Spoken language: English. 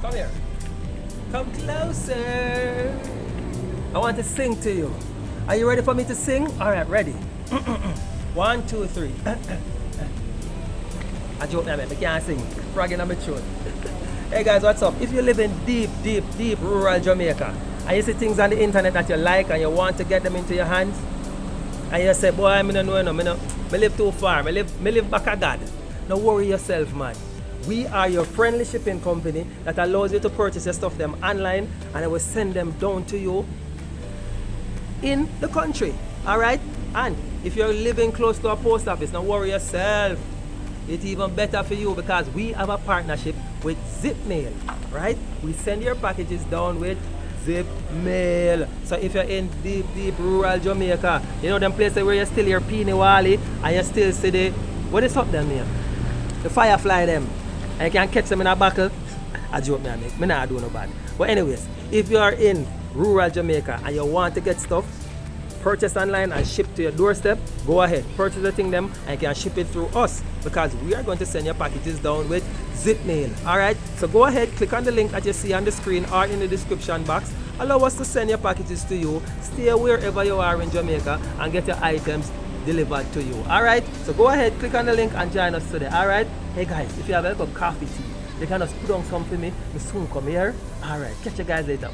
Come here. Come closer. I want to sing to you. Are you ready for me to sing? All right, ready. 1, 2, 3. I joke now, man. I can't sing. Frogging on my throat. Hey guys, what's up? If you live in deep rural Jamaica and you see things on the internet that you like and you want to get them into your hands, and you say, boy, I don't know, I live too far, I live back a God. Don't worry yourself, man. We are your friendly shipping company that allows you to purchase your stuff them online, and I will send them down to you in the country. Alright? And if you're living close to a post office, don't worry yourself. It's even better for you because we have a partnership with Zipmail, right? We send your packages down with Zipmail. So if you're in deep rural Jamaica, you know them places where you still hear Peeny Wally and you still see the, what is up them here? The firefly them. And you can catch them in a buckle. I joke me not do no bad. But anyways, if you are in rural Jamaica and you want to get stuff, purchase online and ship to your doorstep, go ahead, purchase the thing them and you can ship it through us because we are going to send your packages down with Zipmail. Alright, so go ahead, click on the link that you see on the screen or in the description box. Allow us to send your packages to you. Stay wherever you are in Jamaica and get your items delivered to you. Alright, so go ahead, click on the link and join us today. Alright, hey guys, if you have a cup of coffee tea, you can just put on some for me. Me soon come here. Alright, catch you guys later.